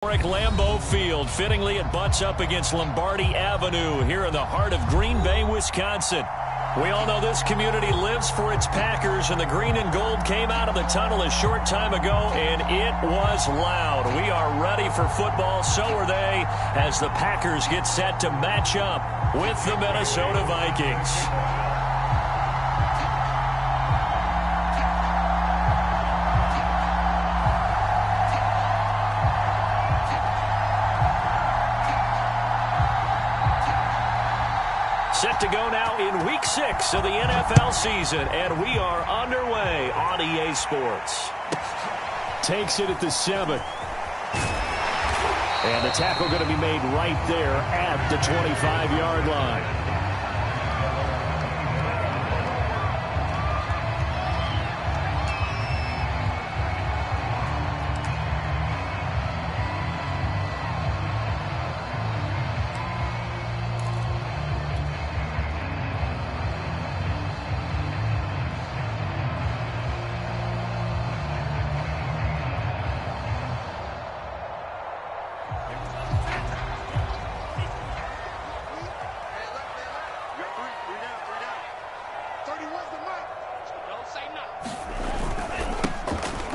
Lambeau Field. Fittingly, it butts up against Lombardi Avenue here in the heart of Green Bay, Wisconsin. We all know this community lives for its Packers, and the green and gold came out of the tunnel a short time ago, and it was loud. We are ready for football, so are they, as the Packers get set to match up with the Minnesota Vikings. Set to go now in Week 6 of the NFL season, and we are underway on EA Sports. Takes it at the 7. And the tackle going to be made right there at the 25-yard line.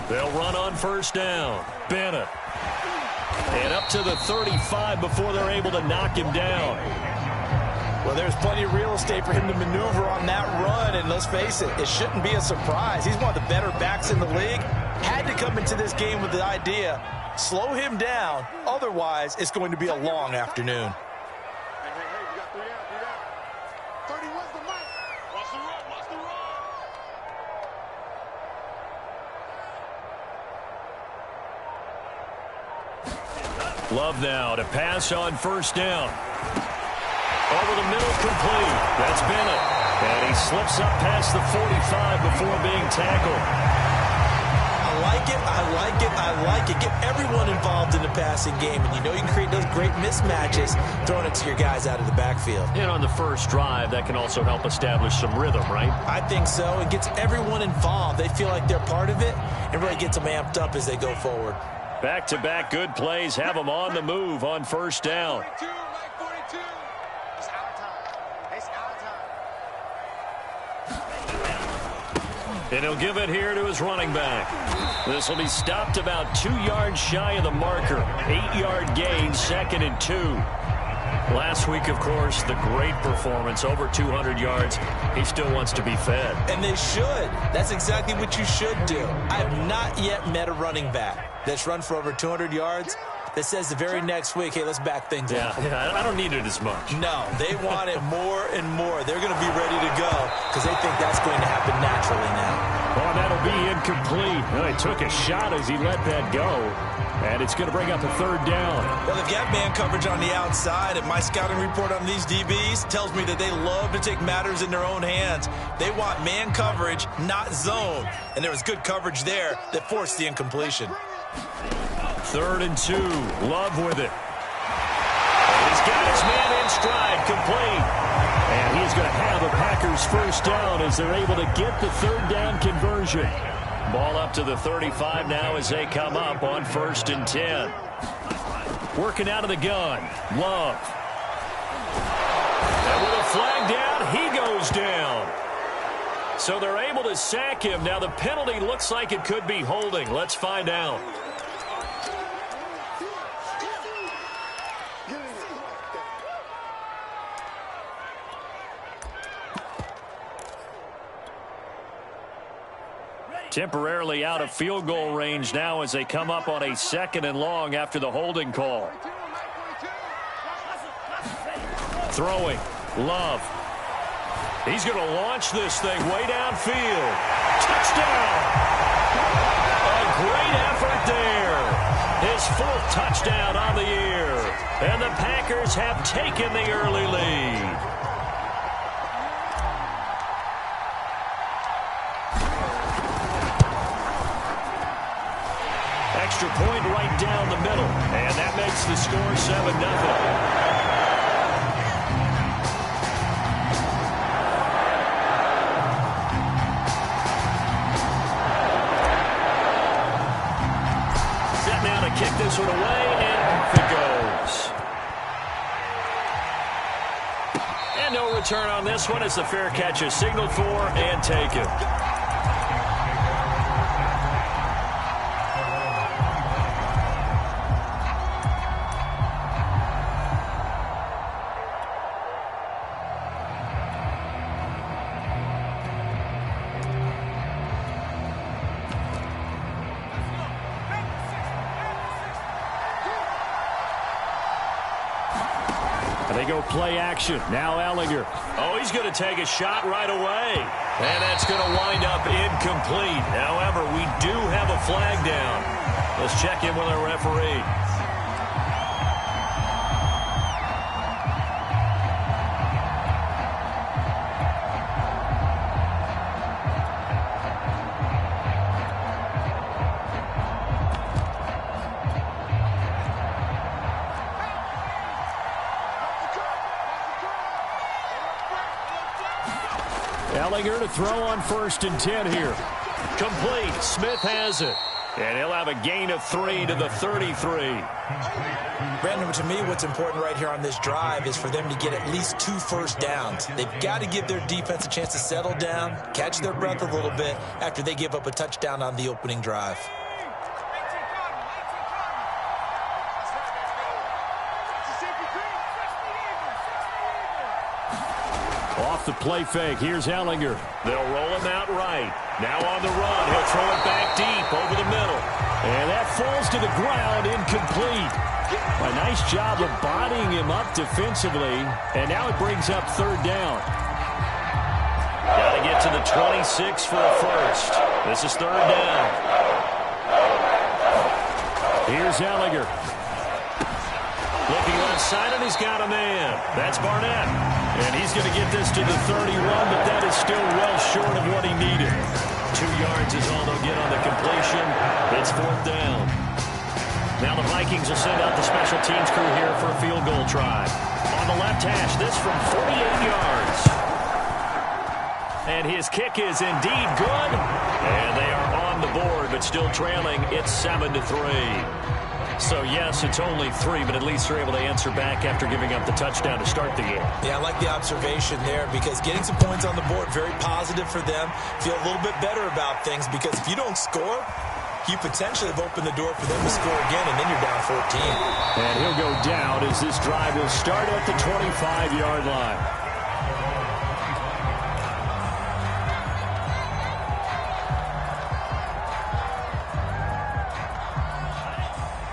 They'll run on first down. Bennett. And up to the 35 before they're able to knock him down. Well, there's plenty of real estate for him to maneuver on that run, and let's face it, it shouldn't be a surprise. He's one of the better backs in the league. Had to come into this game with the idea, slow him down, otherwise it's going to be a long afternoon. We got 3 down. 30, where's the mic? Watch the run, watch the run. Love now to pass on first down. Over the middle, complete. That's Bennett. And he slips up past the 45 before being tackled. I like it. Get everyone involved in the passing game, and you know you can create those great mismatches throwing it to your guys out of the backfield. And on the first drive, that can also help establish some rhythm, right? I think so. It gets everyone involved. They feel like they're part of it, and really gets them amped up as they go forward. Back-to-back good plays have them on the move on first down. 42, Mike 42. It's out of time. It's out of time. And he'll give it here to his running back. This will be stopped about 2 yards shy of the marker. 8-yard gain, 2nd and 2. Last week, of course, the great performance, over 200 yards. He still wants to be fed. And they should. That's exactly what you should do. I have not yet met a running back that's run for over 200 yards that says the very next week, hey, let's back things up. Yeah, I don't need it as much. No, they want it more and more. They're going to be ready to go because they think that's going to happen naturally now. Oh, that'll be incomplete. Well, he took a shot as he let that go. And it's going to bring up a 3rd down. Well, they've got man coverage on the outside, and my scouting report on these DBs tells me that they love to take matters in their own hands. They want man coverage, not zone. And there was good coverage there that forced the incompletion. 3rd and 2. Love with it. And he's got his man in stride, complete. And he's going to have a Packers first down as they're able to get the 3rd down conversion. Ball up to the 35 now as they come up on 1st and 10. Working out of the gun. Love. And with a flag down, he goes down. So they're able to sack him. Now the penalty looks like it could be holding. Let's find out. Temporarily out of field goal range now as they come up on a 2nd and long after the holding call. Throwing. Love. He's going to launch this thing way downfield. Touchdown! A great effort there. His 4th touchdown on the year. And the Packers have taken the early lead. Extra point right down the middle. And that makes the score 7-0. Set now to kick this one away, and return on this one as the fair catch is signaled for and taken. They go play action. Now Ellinger. Oh, he's going to take a shot right away. And that's going to wind up incomplete. However, we do have a flag down. Let's check in with our referee. Ellinger to throw on 1st and 10 here. Complete. Smith has it. And he'll have a gain of 3 to the 33. Brandon, to me, what's important right here on this drive is for them to get at least 2 first downs. They've got to give their defense a chance to settle down, catch their breath a little bit after they give up a touchdown on the opening drive. Off the play fake. Here's Ellinger. They'll roll him out right. Now on the run. He'll throw it back deep over the middle. And that falls to the ground, incomplete. A nice job of bodying him up defensively. And now it brings up 3rd down. Got to get to the 26 for a first. This is 3rd down. Here's Ellinger. Looking left side, and he's got a man. That's Barnett. And he's going to get this to the 31, but that is still well short of what he needed. 2 yards is all they'll get on the completion. It's 4th down. Now the Vikings will send out the special teams crew here for a field goal try. On the left hash, this from 48 yards. And his kick is indeed good. And they are on the board, but still trailing. It's 7-3. So, yes, it's only 3, but at least they're able to answer back after giving up the touchdown to start the game. Yeah, I like the observation there because getting some points on the board, very positive for them. Feel a little bit better about things because if you don't score, you potentially have opened the door for them to score again, and then you're down 14. And he'll go down as this drive will start at the 25-yard line.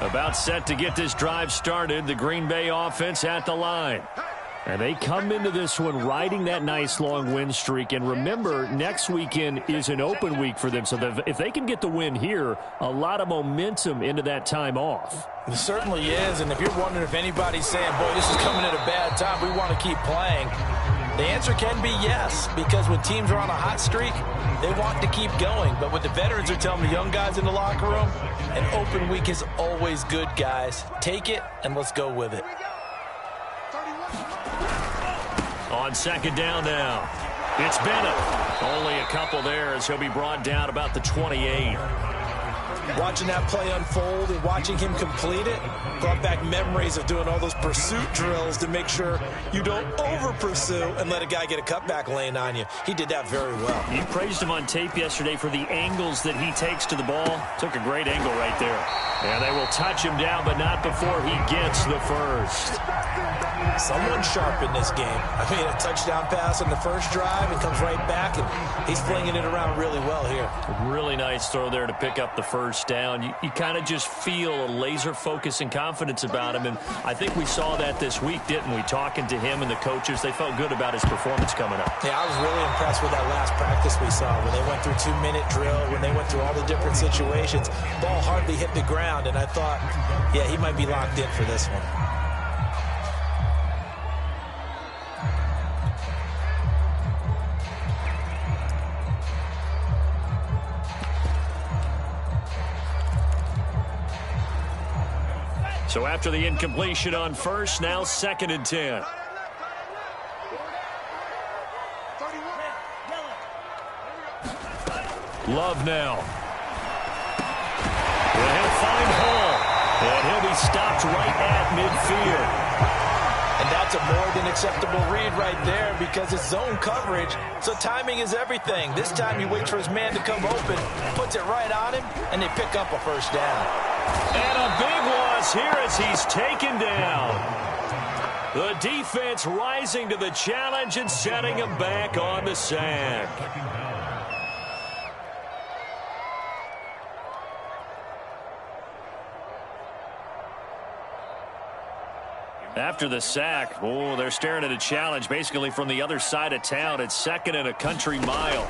About set to get this drive started. The Green Bay offense at the line. And they come into this one riding that nice long win streak. And remember, next weekend is an open week for them. So if they can get the win here, a lot of momentum into that time off. It certainly is. And if you're wondering if anybody's saying, boy, this is coming at a bad time, we want to keep playing, the answer can be yes. Because when teams are on a hot streak, they want to keep going. But what the veterans are telling the young guys in the locker room, an open week is always good, guys. Take it, and let's go with it. On 2nd down now, it's Bennett. Only a couple there as he'll be brought down about the 28. Watching that play unfold and watching him complete it brought back memories of doing all those pursuit drills to make sure you don't over-pursue and let a guy get a cutback lane on you. He did that very well. You praised him on tape yesterday for the angles that he takes to the ball. Took a great angle right there. And they will touch him down, but not before he gets the first. Someone sharp in this game. I mean, a touchdown pass on the first drive and comes right back, and he's flinging it around really well here. Really nice throw there to pick up the first down. You kind of just feel a laser focus and confidence about him, and I think we saw that this week, didn't we? Talking to him and the coaches, they felt good about his performance coming up. Yeah, I was really impressed with that last practice we saw when they went through 2-minute drill, when they went through all the different situations. Ball hardly hit the ground, and I thought, yeah, he might be locked in for this one. So after the incompletion on first, now 2nd and 10. Love now. And he'll find Hall. And he'll be stopped right at midfield. And that's a more than unacceptable read right there because it's zone coverage, so timing is everything. This time he waits for his man to come open, puts it right on him, and they pick up a first down. And a big loss here as he's taken down. The defense rising to the challenge and setting him back on the sack. After the sack, oh, they're staring at a challenge basically from the other side of town. It's 2nd and a country mile.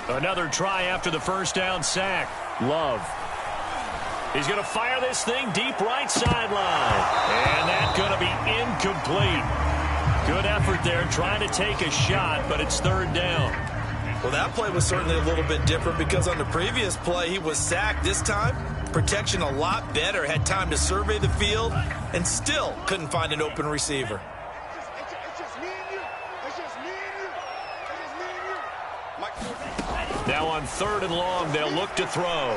Another try after the first down sack. Love. He's going to fire this thing deep right sideline. And that's going to be incomplete. Good effort there trying to take a shot, but it's 3rd down. Well, that play was certainly a little bit different because on the previous play he was sacked. This time, protection a lot better. Had time to survey the field and still couldn't find an open receiver. It's just me and you. It's just me and you. It's just me and you. Now on 3rd and long, they'll look to throw.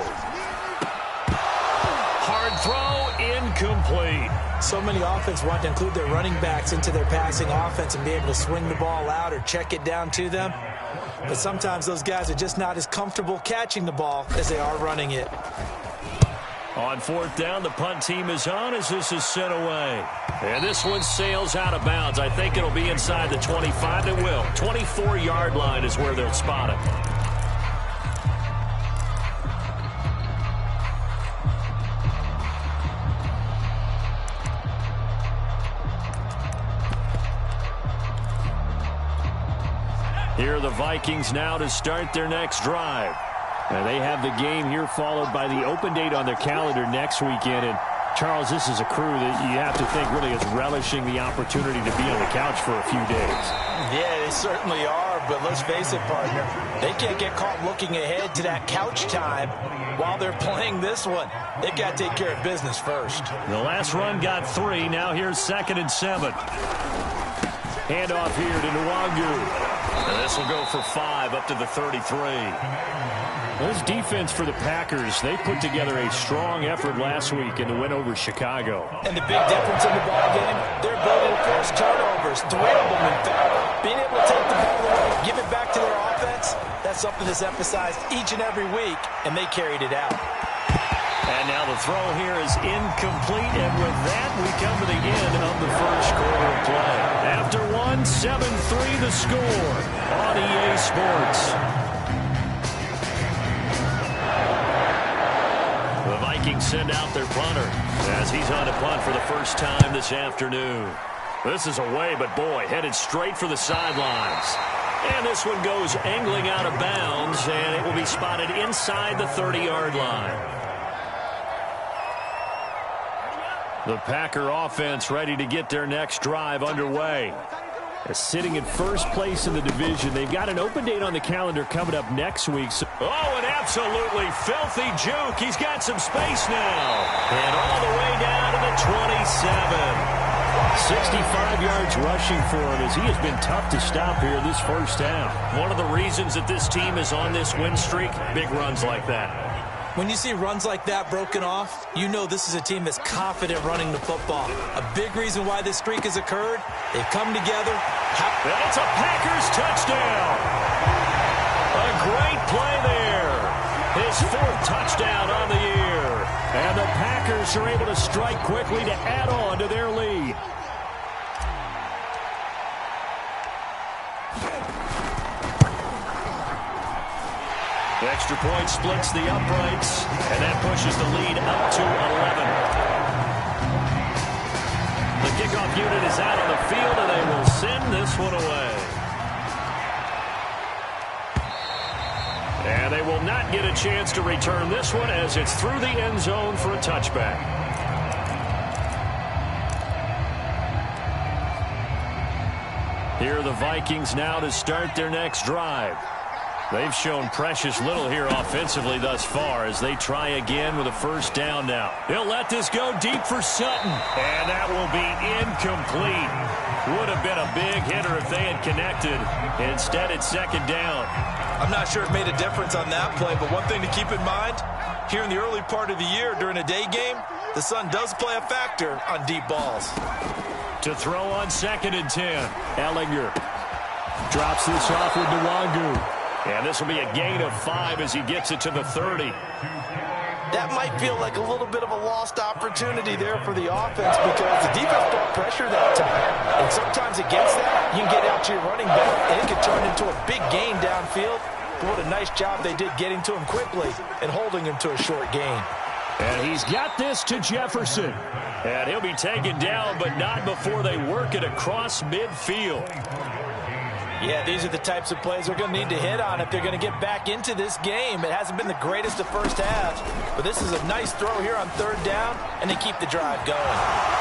Hard throw, incomplete. So many offenses want to include their running backs into their passing offense and be able to swing the ball out or check it down to them. But sometimes those guys are just not as comfortable catching the ball as they are running it. On 4th down, the punt team is on as this is sent away. And this one sails out of bounds. I think it'll be inside the 25. It will. 24-yard line is where they'll spot it. Here are the Vikings now to start their next drive. And they have the game here followed by the open date on their calendar next weekend. And, Charles, this is a crew that you have to think really is relishing the opportunity to be on the couch for a few days. Yeah, they certainly are, but let's face it, partner. They can't get caught looking ahead to that couch time while they're playing this one. They've got to take care of business first. The last run got 3. Now here's 2nd and 7. Handoff here to Nwangu. And this will go for 5 up to the 33. This defense for the Packers, they put together a strong effort last week in the win over Chicago. And the big difference in the ball game, their ability to force turnovers, 3 of them in fact. Being able to take the ball away, give it back to their offense, that's something that's emphasized each and every week, and they carried it out. And now the throw here is incomplete, and with that, we come to the end of the first quarter of play. After 7-3 the score on EA Sports. The Vikings send out their punter as he's on to punt for the first time this afternoon. This is away, but boy, headed straight for the sidelines. And this one goes angling out of bounds, and it will be spotted inside the 30-yard line. The Packer offense ready to get their next drive underway. They're sitting in first place in the division. They've got an open date on the calendar coming up next week. Oh, an absolutely filthy juke. He's got some space now. And all the way down to the 27. 65 yards rushing for him as he has been tough to stop here this first half. One of the reasons that this team is on this win streak, big runs like that. When you see runs like that broken off, you know this is a team that's confident running the football. A big reason why this streak has occurred, they've come together. And it's a Packers touchdown. A great play there. His 4th touchdown on the year. And the Packers are able to strike quickly to add on to their lead. The extra point splits the uprights, and that pushes the lead up to 11. The kickoff unit is out on the field, and they will send this one away. And they will not get a chance to return this one as it's through the end zone for a touchback. Here are the Vikings now to start their next drive. They've shown precious little here offensively thus far as they try again with a first down now. He'll let this go deep for Sutton. And that will be incomplete. Would have been a big hitter if they had connected. Instead, it's 2nd down. I'm not sure it made a difference on that play, but one thing to keep in mind, here in the early part of the year during a day game, the sun does play a factor on deep balls. To throw on 2nd and 10. Ehlinger drops this off with Nwangu. And this will be a gain of 5 as he gets it to the 30. That might feel like a little bit of a lost opportunity there for the offense because the defense brought pressure that time. And sometimes against that, you can get out to your running back, and it can turn into a big gain downfield. But what a nice job they did getting to him quickly and holding him to a short gain. And he's got this to Jefferson. And he'll be taken down, but not before they work it across midfield. Yeah, these are the types of plays they're going to need to hit on if they're going to get back into this game. It hasn't been the greatest of first halves, but this is a nice throw here on 3rd down, and they keep the drive going.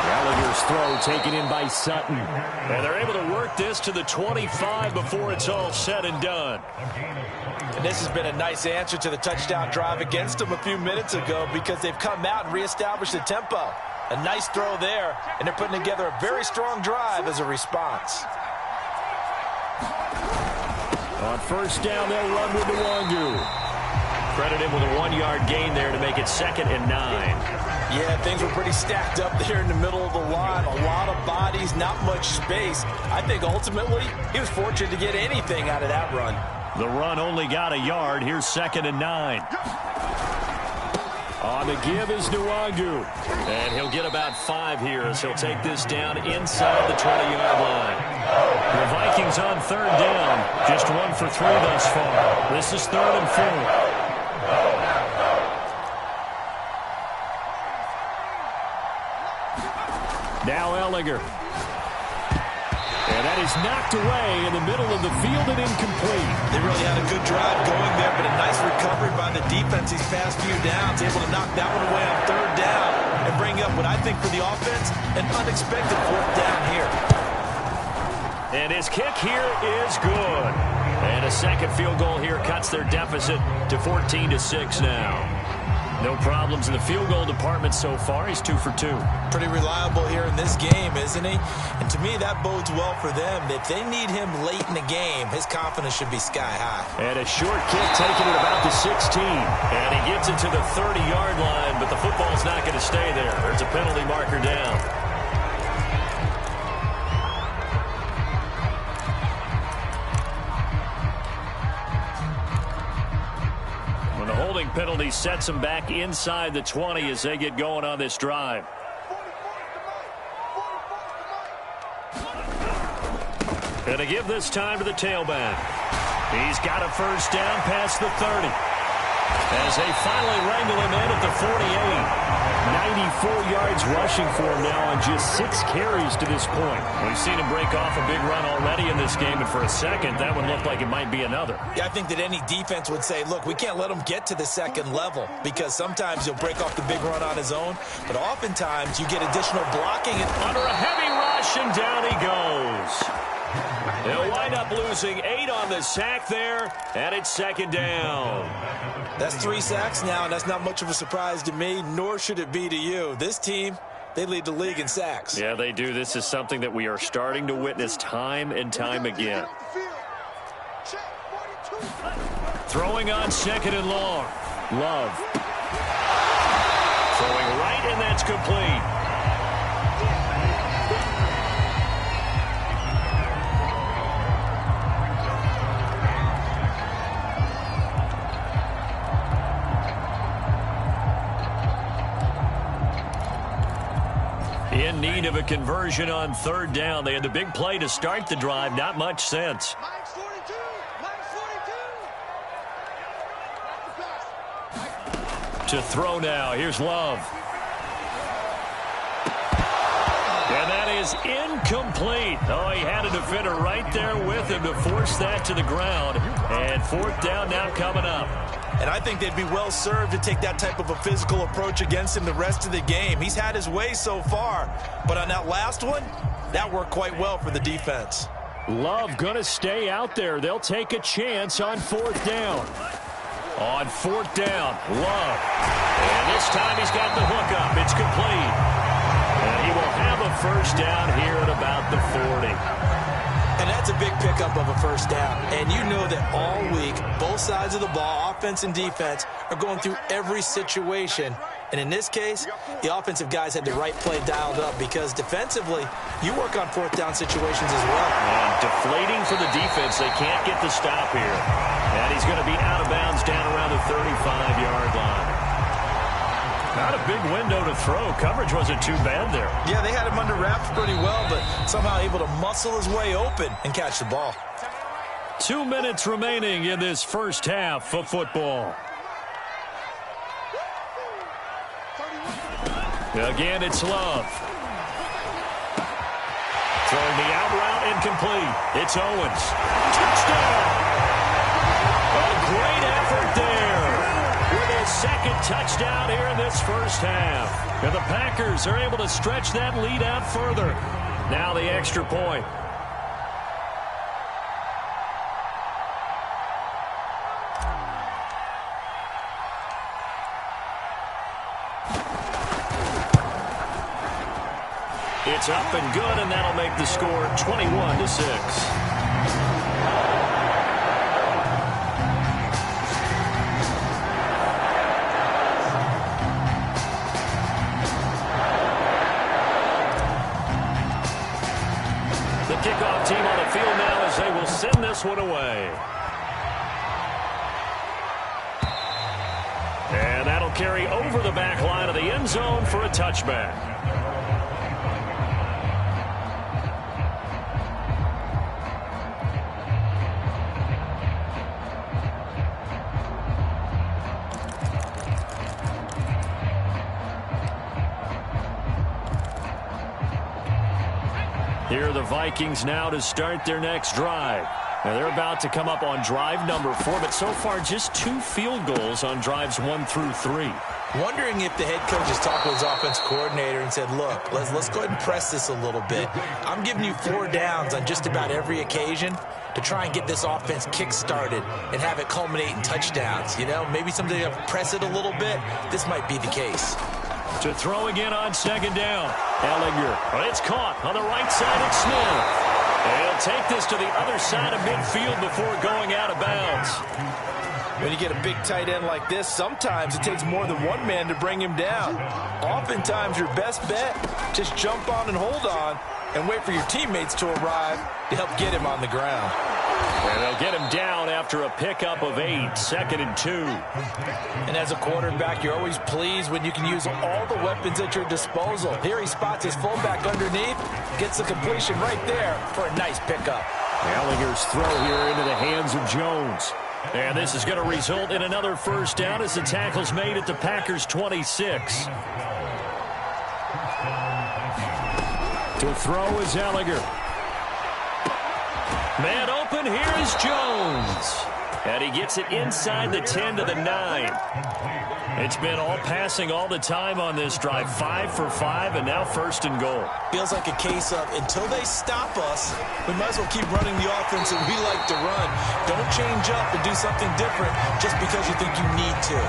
Gallagher's throw taken in by Sutton. And they're able to work this to the 25 before it's all said and done. And this has been a nice answer to the touchdown drive against them a few minutes ago because they've come out and reestablished the tempo. A nice throw there, and they're putting together a very strong drive as a response. On 1st down, they'll run with Nwangu. Credit him with a 1-yard gain there to make it 2nd and 9. Yeah, things were pretty stacked up there in the middle of the line. A lot of bodies, not much space. I think ultimately he was fortunate to get anything out of that run. The run only got a yard. Here's 2nd and 9. On the give is Nwangu. And he'll get about 5 here as he'll take this down inside the 20-yard line. The Vikings on 3rd down. Just 1 for 3 thus far. This is 3rd and 4. Now Ehlinger. And that is knocked away in the middle of the field and incomplete. They really had a good drive going there, but a nice recovery by the defense these past few downs. Able to knock that one away on 3rd down and bring up what I think for the offense, an unexpected 4th down here. And his kick here is good. And a second field goal here cuts their deficit to 14-6 now. No problems in the field goal department so far. He's 2 for 2. Pretty reliable here in this game, isn't he? And to me, that bodes well for them. If they need him late in the game, his confidence should be sky high. And a short kick taken at about the 16. And he gets it to the 30-yard line, but the football's not going to stay there. There's a penalty marker down. Holding penalty sets them back inside the 20 as they get going on this drive. And to give this time to the tailback. He's got a 1st down past the 30. As they finally wrangle him in at the 48. 94 yards rushing for him now on just 6 carries to this point. We've seen him break off a big run already in this game, and for a second, that one looked like it might be another. Yeah, I think that any defense would say, look, we can't let him get to the 2nd level because sometimes he'll break off the big run on his own, but oftentimes you get additional blocking. And under a heavy rush, and down he goes. They'll wind up losing 8 on the sack there, and it's 2nd down. That's 3 sacks now, and that's not much of a surprise to me, nor should it be to you. This team, they lead the league in sacks. Yeah, they do. This is something that we are starting to witness time and time again. Throwing on 2nd and long. Love. Throwing right, and that's complete. In need of a conversion on 3rd down. They had the big play to start the drive. Not much sense. To throw now. Here's Love. And that is incomplete. Oh, he had a defender right there with him to force that to the ground. And 4th down now coming up. And I think they'd be well served to take that type of a physical approach against him the rest of the game. He's had his way so far, but on that last one, that worked quite well for the defense. Love going to stay out there. They'll take a chance on 4th down. On 4th down, Love. And this time he's got the hook up. It's complete. And he will have a 1st down here at about the 40. And that's a big pickup of a first down. And you know that all week, both sides of the ball, offense and defense, are going through every situation. And in this case, the offensive guys had the right play dialed up because defensively, you work on fourth down situations as well. And deflating for the defense. They can't get the stop here. And he's going to be out of bounds down around the 35-yard line. Not a big window to throw. Coverage wasn't too bad there. Yeah, they had him under wraps pretty well, but somehow able to muscle his way open and catch the ball. 2 minutes remaining in this first half of football. Again, it's Love. Throwing the out route incomplete. It's Owens. Touchdown! A great effort there. With his second touchdown here in this first half. And the Packers are able to stretch that lead out further. Now the extra point. It's up and good, and that'll make the score 21-6. Kickoff team on the field now as they will send this one away. And that'll carry over the back line of the end zone for a touchback. Here are the Vikings now to start their next drive. Now they're about to come up on drive number 4, but so far just 2 field goals on drives 1 through 3. Wondering if the head coach has talked with his offense coordinator and said, look, let's go ahead and press this a little bit. I'm giving you 4 downs on just about every occasion to try and get this offense kick-started and have it culminate in touchdowns. You know, maybe someday to press it a little bit. This might be the case. To throw again on second down. Ellinger. It's caught on the right side of Smith. And he'll take this to the other side of midfield before going out of bounds. When you get a big tight end like this, sometimes it takes more than one man to bring him down. Oftentimes, your best bet, just jump on and hold on and wait for your teammates to arrive to help get him on the ground. And they'll get him down after a pickup of 8, 2nd and 2. And as a quarterback, you're always pleased when you can use all the weapons at your disposal. Here he spots his fullback underneath, gets the completion right there for a nice pickup. Ellinger's throw here into the hands of Jones. And this is going to result in another first down as the tackle's made at the Packers' 26. To throw is Ellinger. Man open, here is Jones. And he gets it inside the 10 to the 9. It's been all passing all the time on this drive. 5 for 5, and now 1st and goal. Feels like a case of until they stop us, we might as well keep running the offense that we like to run. Don't change up and do something different just because you think you need to.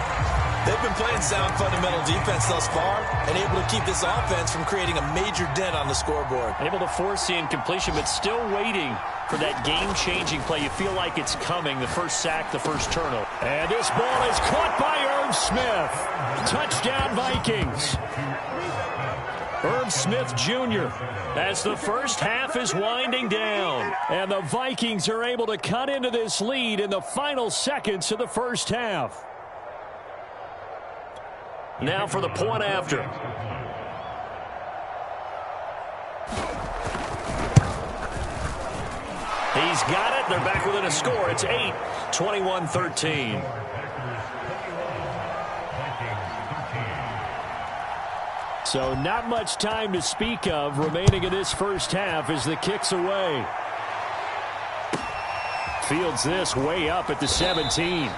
They've been playing sound fundamental defense thus far and able to keep this offense from creating a major dent on the scoreboard. Able to force the incompletion, but still waiting for that game-changing play. You feel like it's coming. The first sack, the first turnover. And this ball is caught by Irv Smith. Touchdown, Vikings. Irv Smith Jr. as the first half is winding down. And the Vikings are able to cut into this lead in the final seconds of the first half. Now for the point after. He's got it. They're back within a score. It's 8, 21-13. So not much time to speak of remaining in this first half as the kick's away. Fields this way up at the 17.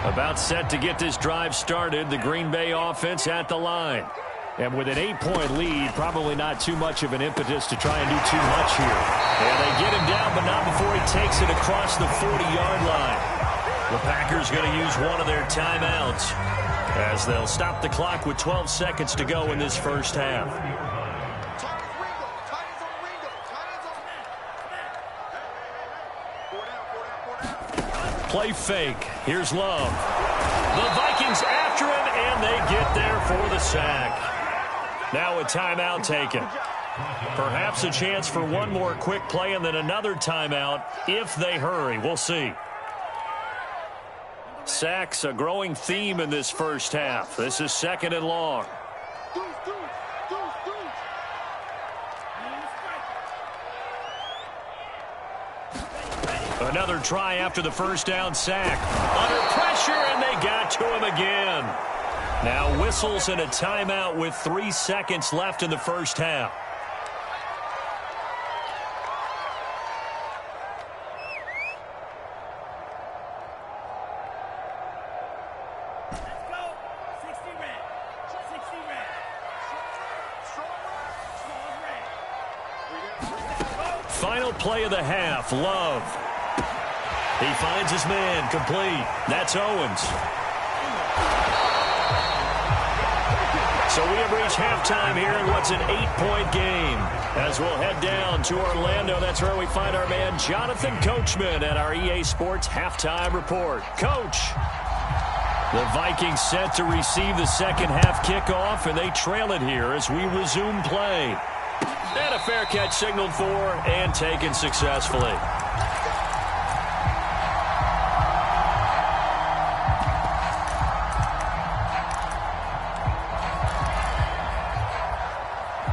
About set to get this drive started. The Green Bay offense at the line. And with an 8-point lead, probably not too much of an impetus to try and do too much here. And they get him down, but not before he takes it across the 40-yard line. The Packers going to use one of their timeouts. As they'll stop the clock with 12 seconds to go in this first half. Play fake. Here's Love. The Vikings after him, and they get there for the sack. Now a timeout taken. Perhaps a chance for one more quick play and then another timeout if they hurry. We'll see. Sacks, a growing theme in this first half. This is 2nd and long. Another try after the first down sack. Under pressure, and they got to him again. Now whistles and a timeout with 3 seconds left in the first half. Final play of the half, Love. He finds his man, complete. That's Owens. So we have reached halftime here in what's an 8-point game. As we'll head down to Orlando, that's where we find our man Jonathan Coachman at our EA Sports Halftime Report. Coach. The Vikings set to receive the second half kickoff, and they trail it here as we resume play. And a fair catch signaled for and taken successfully.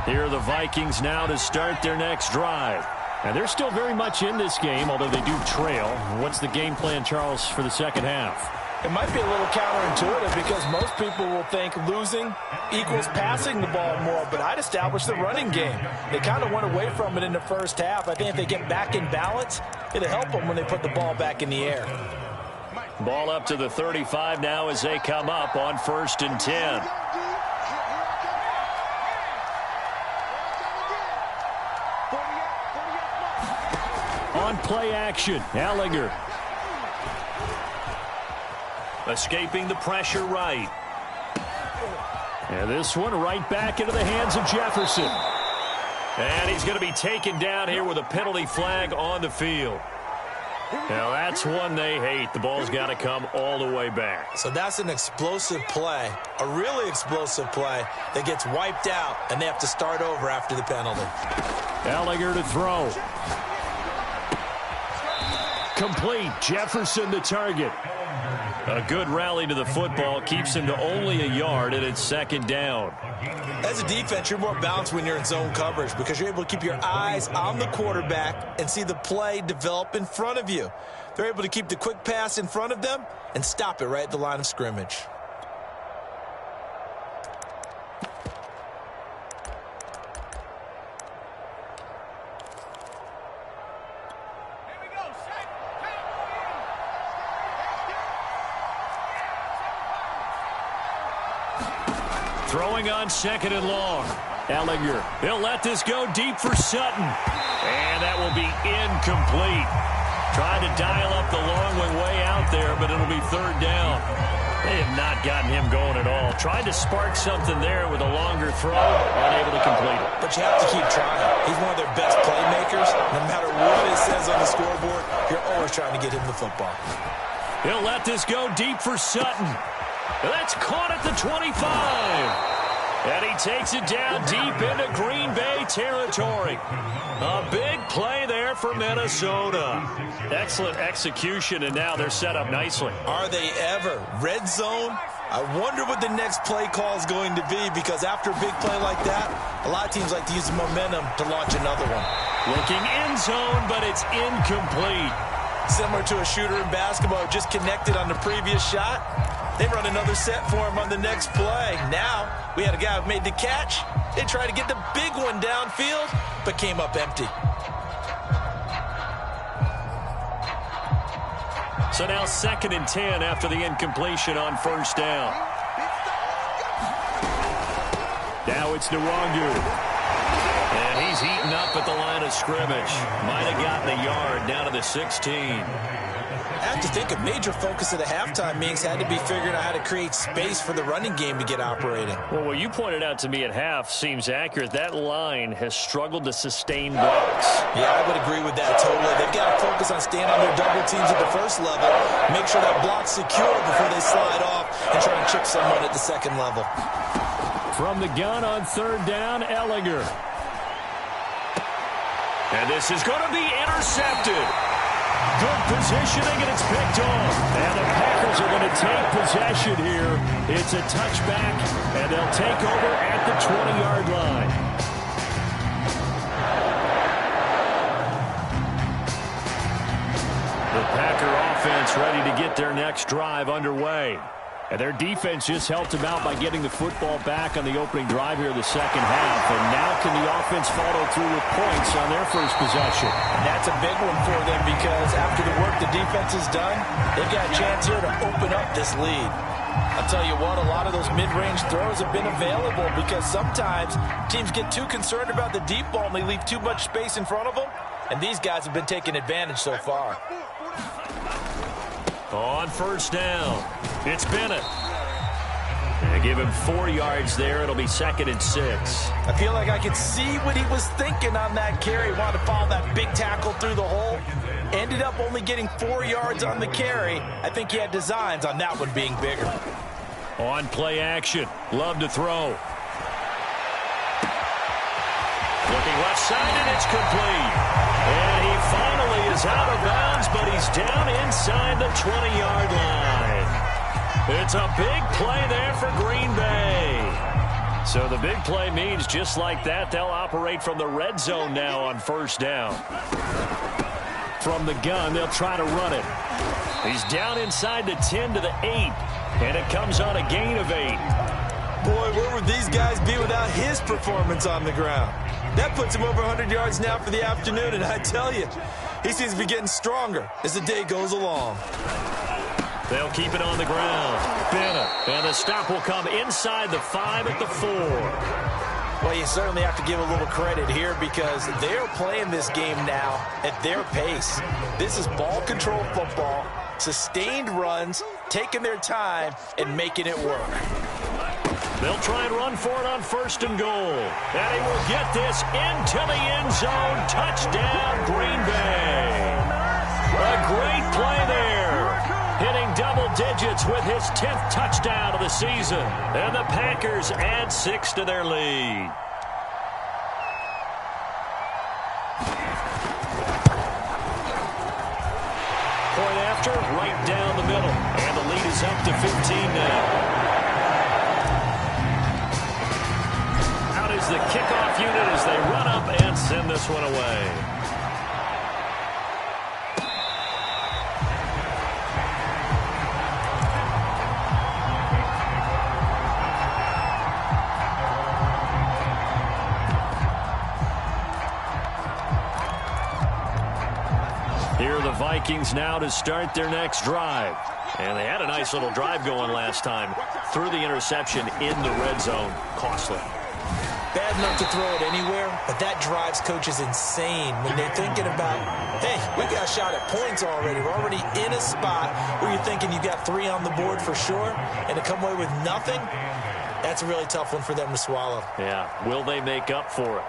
Here are the Vikings now to start their next drive. And they're still very much in this game, although they do trail. What's the game plan, Charles, for the second half? It might be a little counterintuitive because most people will think losing equals passing the ball more, but I'd establish the running game. They kind of went away from it in the first half. I think if they get back in balance, it'll help them when they put the ball back in the air. Ball up to the 35 now as they come up on 1st and 10. On play action, Ellinger. Escaping the pressure right. And this one right back into the hands of Jefferson. And he's going to be taken down here with a penalty flag on the field. Now that's one they hate. The ball's got to come all the way back. So that's an explosive play, a really explosive play that gets wiped out, and they have to start over after the penalty. Ellinger to throw. Complete. Jefferson the target. A good rally to the football keeps him to only a yard, and it's 2nd down. As a defense, you're more balanced when you're in zone coverage because you're able to keep your eyes on the quarterback and see the play develop in front of you. They're able to keep the quick pass in front of them and stop it right at the line of scrimmage. Throwing on 2nd and long. Ellinger. He'll let this go deep for Sutton. And that will be incomplete. Trying to dial up the long one way out there, but it'll be 3rd down. They have not gotten him going at all. Tried to spark something there with a longer throw. Unable to complete it. But you have to keep trying. He's one of their best playmakers. No matter what it says on the scoreboard, you're always trying to get him the football. He'll let this go deep for Sutton. That's caught at the 25. And he takes it down deep into Green Bay territory. A big play there for Minnesota. Excellent execution, and now they're set up nicely. Are they ever? Red zone? I wonder what the next play call is going to be, because after a big play like that, a lot of teams like to use the momentum to launch another one. Looking end zone, but it's incomplete. Similar to a shooter in basketball, just connected on the previous shot. They run another set for him on the next play. Now, we had a guy who made the catch. They tried to get the big one downfield, but came up empty. So now 2nd and 10 after the incompletion on 1st down. Now it's Nwangu. And he's heating up at the line of scrimmage. Might have gotten a yard down to the 16. I have to think a major focus of the halftime meetings had to be figuring out how to create space for the running game to get operating. Well, what you pointed out to me at half seems accurate. That line has struggled to sustain blocks. Yeah, I would agree with that totally. They've got to focus on staying on their double teams at the first level, make sure that block's secure before they slide off and try and chip someone at the second level. From the gun on third down, Ellinger. And this is going to be intercepted. Good positioning, and it's picked off. And the Packers are going to take possession here. It's a touchback, and they'll take over at the 20-yard line. The Packer offense ready to get their next drive underway. And their defense just helped them out by getting the football back on the opening drive here in the second half. And now can the offense follow through with points on their first possession? And that's a big one for them because after the work the defense has done, they've got a chance here to open up this lead. I'll tell you what, a lot of those mid-range throws have been available because sometimes teams get too concerned about the deep ball and they leave too much space in front of them. And these guys have been taking advantage so far. On first down, it's Bennett. They give him 4 yards there. It'll be 2nd and 6. I feel like I could see what he was thinking on that carry. Wanted to follow that big tackle through the hole. Ended up only getting 4 yards on the carry. I think he had designs on that one being bigger. On play action. Love to throw. Looking left side, and it's complete. And he finally is out of bounds, but he's down inside the 20-yard line. It's a big play there for Green Bay. So the big play means just like that, they'll operate from the red zone now on first down. From the gun, they'll try to run it. He's down inside the 10 to the 8, and it comes on a gain of 8. Boy, where would these guys be without his performance on the ground? That puts him over 100 yards now for the afternoon, and I tell you, he seems to be getting stronger as the day goes along. They'll keep it on the ground. Bennett, and the stop will come inside the 5 at the 4. Well, you certainly have to give a little credit here because they're playing this game now at their pace. This is ball control football, sustained runs, taking their time, and making it work. They'll try and run for it on 1st and goal. And he will get this into the end zone. Touchdown, Green Bay. A great play there. Hitting double digits with his 10th touchdown of the season. And the Packers add 6 to their lead. Point after, right down the middle. And the lead is up to 15 now. The kickoff unit as they run up and send this one away. Here are the Vikings now to start their next drive. And they had a nice little drive going last time. Threw the interception in the red zone. Costly. Bad enough to throw it anywhere, but that drives coaches insane when they're thinking about, hey, we got a shot at points already. We're already in a spot where you're thinking you got 3 on the board for sure, and to come away with nothing, that's a really tough one for them to swallow. Yeah, will they make up for it?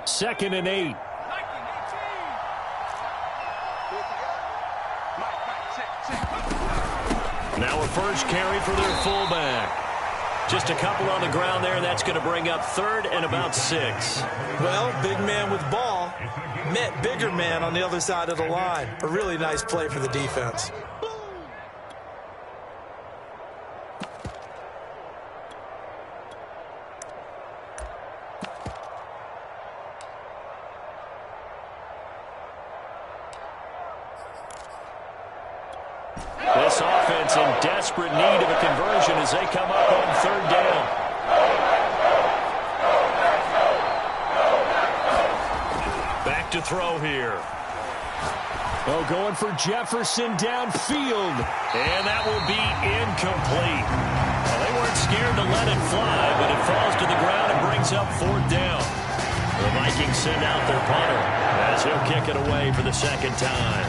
Second and 8. Now a first carry for their fullback. Just a couple on the ground there, and that's going to bring up 3rd and about 6. Well, big man with ball met bigger man on the other side of the line. A really nice play for the defense. This offense in desperate need of a conversion as they come up on 3rd down. Back to throw here. Oh, going for Jefferson downfield. And that will be incomplete. Well, they weren't scared to let it fly, but it falls to the ground and brings up 4th down. The Vikings send out their punter as he'll kick it away for the 2nd time.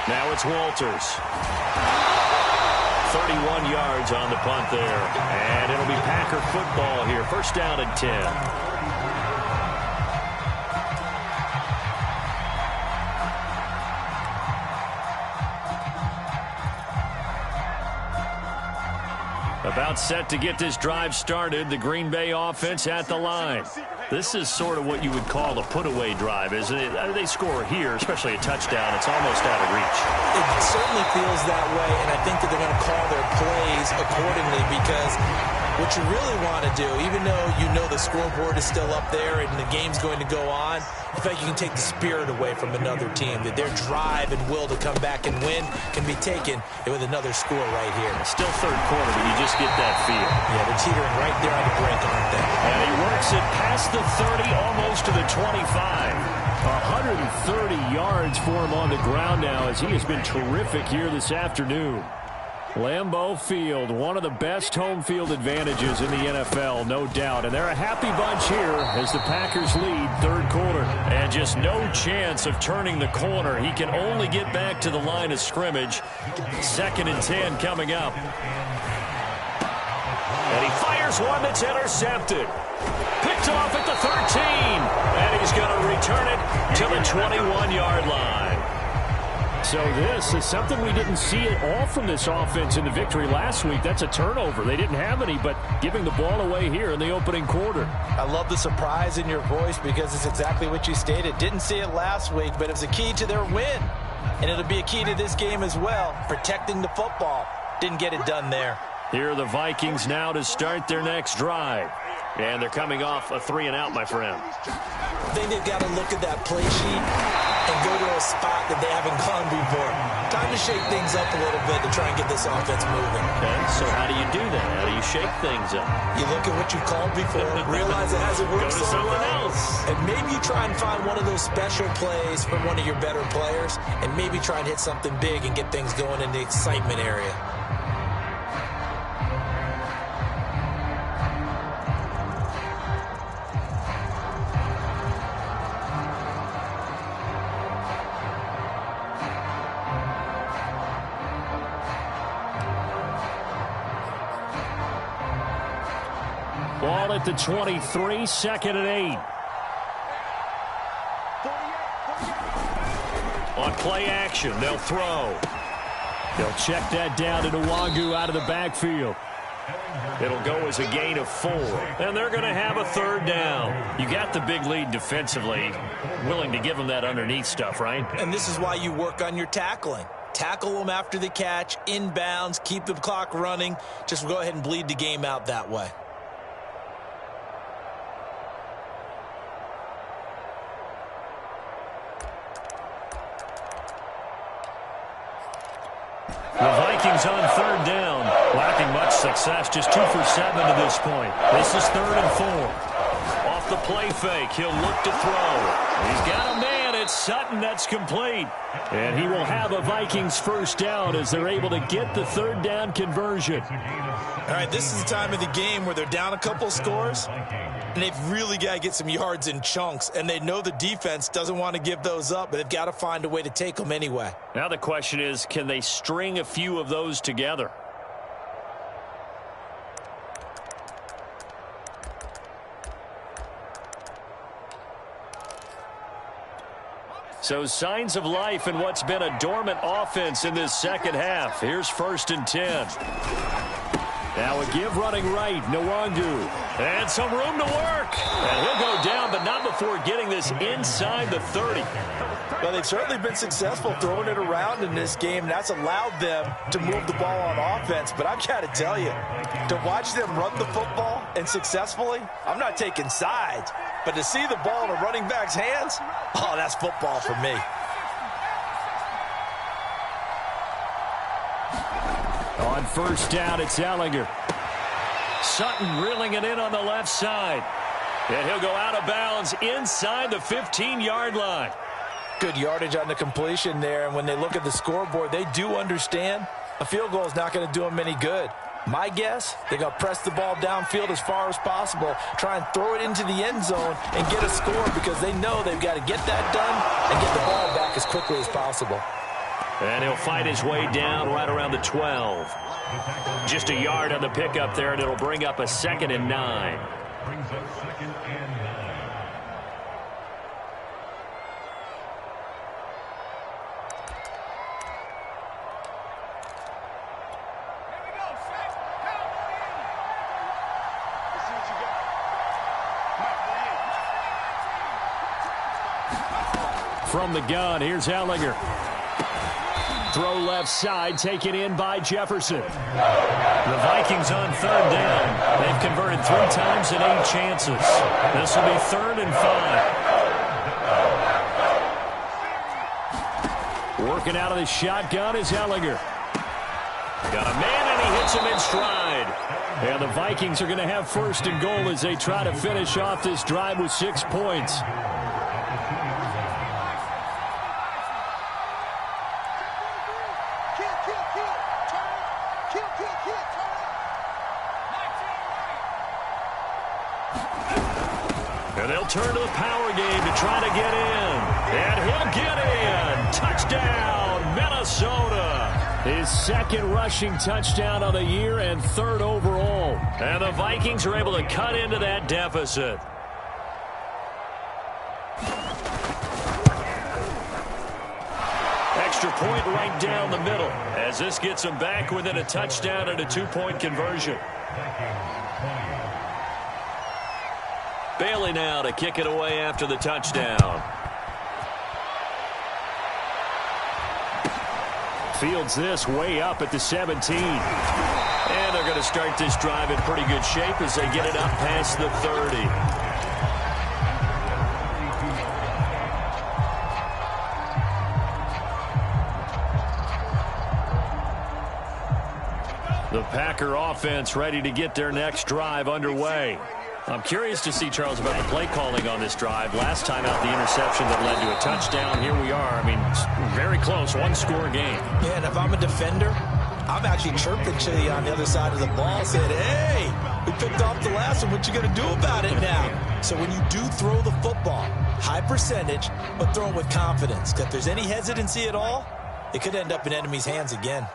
Now it's Walters. 31 yards on the punt there. And it'll be Packer football here. 1st down and 10. About set to get this drive started. The Green Bay offense at the line. This is sort of what you would call a put-away drive, isn't it? They score here, especially a touchdown. It's almost out of reach. It certainly feels that way, and I think that they're going to call their plays accordingly because what you really want to do, even though you know the scoreboard is still up there and the game's going to go on, in fact, you can take the spirit away from another team, that their drive and will to come back and win can be taken with another score right here. Still 3rd quarter, but you just get that feel. Yeah, they're teetering right there on the brink, aren't they? And he works it past the 30, almost to the 25. 130 yards for him on the ground now as he has been terrific here this afternoon. Lambeau Field, one of the best home field advantages in the NFL, no doubt. And they're a happy bunch here as the Packers lead 3rd quarter. And just no chance of turning the corner. He can only get back to the line of scrimmage. 2nd and 10 coming up. And he fires one that's intercepted. Picked off at the 13. And he's going to return it to the 21-yard line. So this is something we didn't see at all from this offense in the victory last week. That's a turnover. They didn't have any, but giving the ball away here in the opening quarter. I love the surprise in your voice because it's exactly what you stated. Didn't see it last week, but it was a key to their win. And it'll be a key to this game as well, protecting the football. Didn't get it done there. Here are the Vikings now to start their next drive. And they're coming off a 3-and-out, my friend. I think they've got to look at that play sheet and go to a spot that they haven't gone before. Time to shake things up a little bit to try and get this offense moving. Okay, so how do you do that? How do you shake things up? You look at what you called before, realize it hasn't worked Go to so something well, else. and maybe you try and find one of those special plays from one of your better players, and maybe try and hit something big and get things going in the excitement area. Ball at the 23, 2nd and 8. On play action, they'll throw. They'll check that down to Nwangu out of the backfield. It'll go as a gain of 4. And they're going to have a 3rd down. You got the big lead defensively. Willing to give them that underneath stuff, right? And this is why you work on your tackling. Tackle them after the catch, inbounds, keep the clock running. Just go ahead and bleed the game out that way. The Vikings on 3rd down. Lacking much success. Just 2 for 7 to this point. This is 3rd and 4. Off the play fake. He'll look to throw. He's got a man. It's Sutton. That's complete. And he will have a Vikings 1st down as they're able to get the 3rd down conversion. All right, this is the time of the game where they're down a couple scores, and they've really got to get some yards in chunks, and they know the defense doesn't want to give those up, but they've got to find a way to take them anyway. Now the question is, can they string a few of those together? So signs of life in what's been a dormant offense in this 2nd half. Here's 1st and 10. Now a give running right, Nwangu. And some room to work. And he'll go down, but not before getting this inside the 30. Well, they've certainly been successful throwing it around in this game, and that's allowed them to move the ball on offense. But I've got to tell you, to watch them run the football and successfully, I'm not taking sides. But to see the ball in a running back's hands, oh, that's football for me. On 1st down, it's Ellinger. Sutton reeling it in on the left side. And he'll go out of bounds inside the 15-yard line. Good yardage on the completion there, and when they look at the scoreboard, they do understand a field goal is not going to do them any good. My guess, they're going to press the ball downfield as far as possible, try and throw it into the end zone and get a score because they know they've got to get that done and get the ball back as quickly as possible. And he'll fight his way down right around the 12. Just a yard on the pickup there, and it'll bring up a 2nd and 9. Brings up 2nd and 9. From the gun, here's Ellinger. Throw left side, taken in by Jefferson. The Vikings on 3rd down. They've converted 3 times in 8 chances. This will be 3rd and 5. Working out of the shotgun is Ellinger. Got a man, and he hits him in stride. And the Vikings are going to have 1st and goal as they try to finish off this drive with 6 points. And they'll turn to the power game to try to get in. And he'll get in. Touchdown, Minnesota. His 2nd rushing touchdown of the year and 3rd overall. And the Vikings are able to cut into that deficit. Extra point right down the middle as this gets them back within a touchdown and a 2-point conversion. Bailey now to kick it away after the touchdown. Fields this way up at the 17. And they're going to start this drive in pretty good shape as they get it up past the 30. The Packer offense ready to get their next drive underway. I'm curious to see, Charles, about the play calling on this drive. Last time out, the interception that led to a touchdown. Here we are. I mean, very close, 1-score game. Yeah, and if I'm a defender, I'm actually chirping to you on the other side of the ball, saying, hey, we picked off the last one. What you going to do about it now? So when you do throw the football, high percentage, but throw it with confidence. If there's any hesitancy at all, it could end up in enemy's hands again.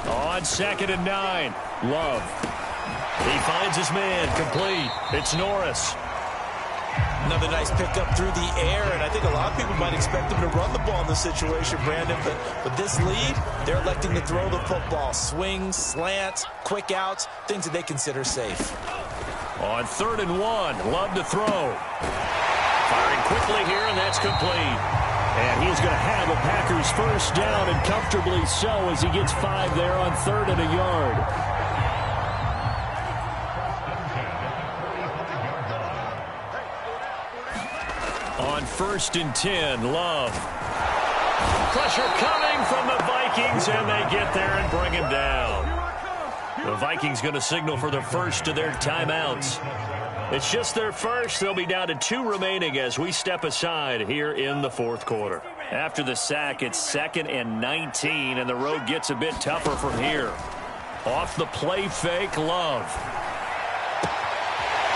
On 2nd and 9, Love. He finds his man, complete. It's Norris. Another nice pickup through the air, and I think a lot of people might expect him to run the ball in this situation, Brandon, but with this lead, they're electing to throw the football. Swings, slants, quick outs, things that they consider safe. On 3rd and 1, Love to throw. Firing quickly here, and that's complete. And he's going to have a Packers 1st down, and comfortably so as he gets 5 there on 3rd and a yard. On 1st and 10, Love. Pressure coming from the Vikings, and they get there and bring him down. The Vikings going to signal for the first of their timeouts. It's just their first. They'll be down to 2 remaining as we step aside here in the 4th quarter. After the sack, it's 2nd and 19, and the road gets a bit tougher from here. Off the play fake, Love.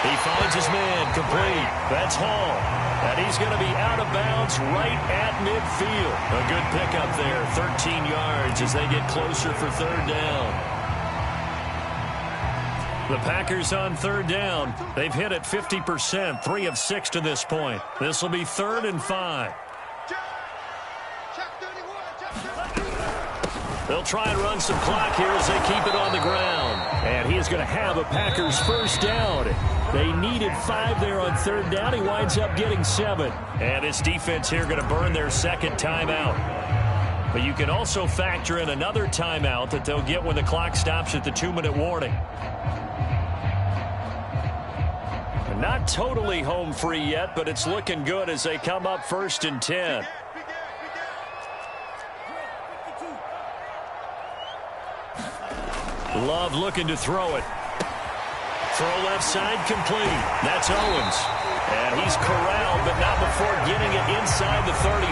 He finds his man, complete. That's Hall. And he's going to be out of bounds right at midfield. A good pickup there, 13 yards as they get closer for 3rd down. The Packers on 3rd down. They've hit it 50%, 3 of 6 to this point. This will be 3rd and 5. They'll try and run some clock here as they keep it on the ground. And he is going to have a Packers 1st down. They needed 5 there on 3rd down. He winds up getting 7. And this defense here going to burn their 2nd timeout. But you can also factor in another timeout that they'll get when the clock stops at the 2-minute warning. Not totally home free yet, but it's looking good as they come up 1st and 10. Love looking to throw it. Throw left side complete. That's Owens. And he's corralled, but not before getting it inside the 35.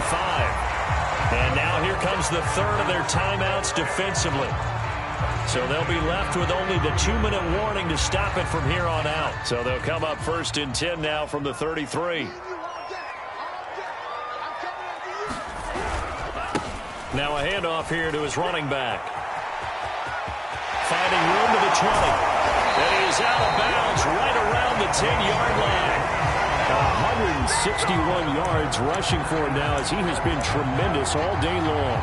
And now here comes the third of their timeouts defensively. So they'll be left with only the 2-minute warning to stop it from here on out. So they'll come up 1st and 10 now from the 33. Now a handoff here to his running back. Finding room to the 20. And he is out of bounds right around the 10-yard line. 161 yards rushing for him now as he has been tremendous all day long.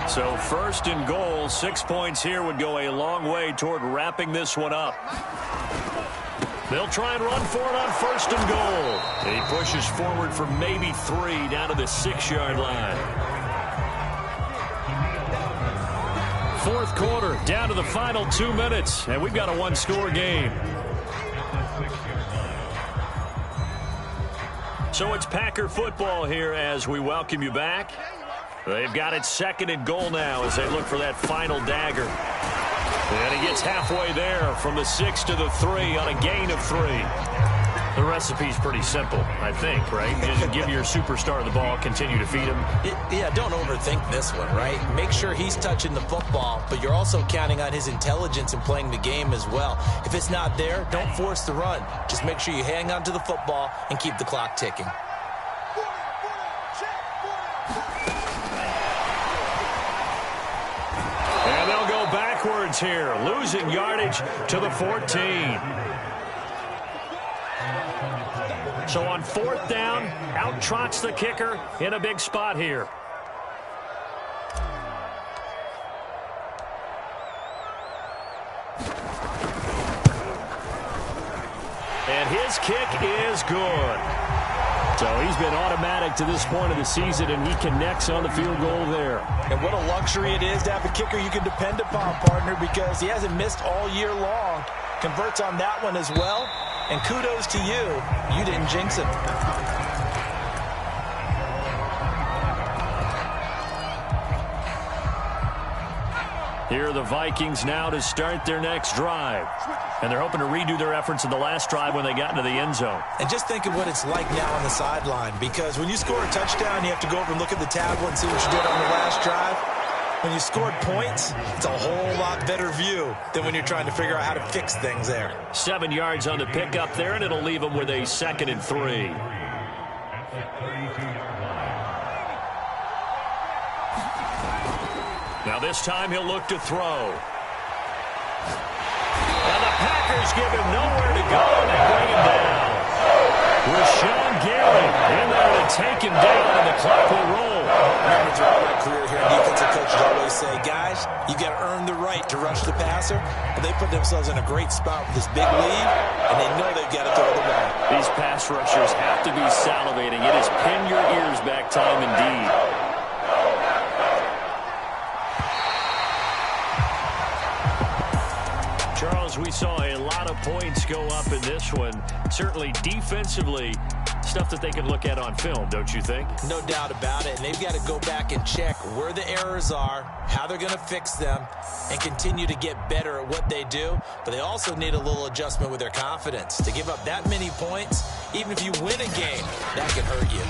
So 1st and goal, 6 points here would go a long way toward wrapping this one up. They'll try and run for it on 1st and goal. And he pushes forward for maybe 3 down to the 6-yard line. 4th quarter, down to the final 2 minutes, and we've got a 1-score game. So it's Packer football here as we welcome you back. They've got it 2nd and goal now as they look for that final dagger. And he gets halfway there from the 6 to the 3 on a gain of 3. The recipe's pretty simple, I think, right? Just give your superstar the ball, continue to feed him. Yeah, don't overthink this one, right? Make sure he's touching the football, but you're also counting on his intelligence in playing the game as well. If it's not there, don't force the run. Just make sure you hang on to the football and keep the clock ticking. And they'll go backwards here, losing yardage to the 14. So on 4th down, out trots the kicker in a big spot here. And his kick is good. So he's been automatic to this point of the season, and he connects on the field goal there. And what a luxury it is to have a kicker you can depend upon, partner, because he hasn't missed all year long. Converts on that one as well. And kudos to you. You didn't jinx him. Here are the Vikings now to start their next drive. And they're hoping to redo their efforts in the last drive when they got into the end zone. And just think of what it's like now on the sideline, because when you score a touchdown, you have to go over and look at the tablet and see what you did on the last drive. When you scored points, it's a whole lot better view than when you're trying to figure out how to fix things there. 7 yards on the pickup there, and it'll leave them with a 2nd and 3. Now this time he'll look to throw. And the Packers give him nowhere to go, and they bring him down. Rashawn Gary in there to take him down, and the clock will roll. Remember throughout my career here, defensive coaches always say, guys, you got to earn the right to rush the passer. But they put themselves in a great spot with this big lead, and they know they've got to throw the ball. These pass rushers have to be salivating. It is pin your ears back time indeed. Charles, we saw a lot of points go up in this one. Certainly defensively, stuff that they can look at on film, don't you think? No doubt about it. And they've got to go back and check where the errors are, how they're going to fix them, and continue to get better at what they do. But they also need a little adjustment with their confidence. To give up that many points, even if you win a game, that can hurt you.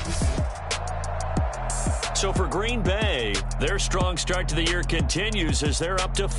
So for Green Bay, their strong start to the year continues as they're up to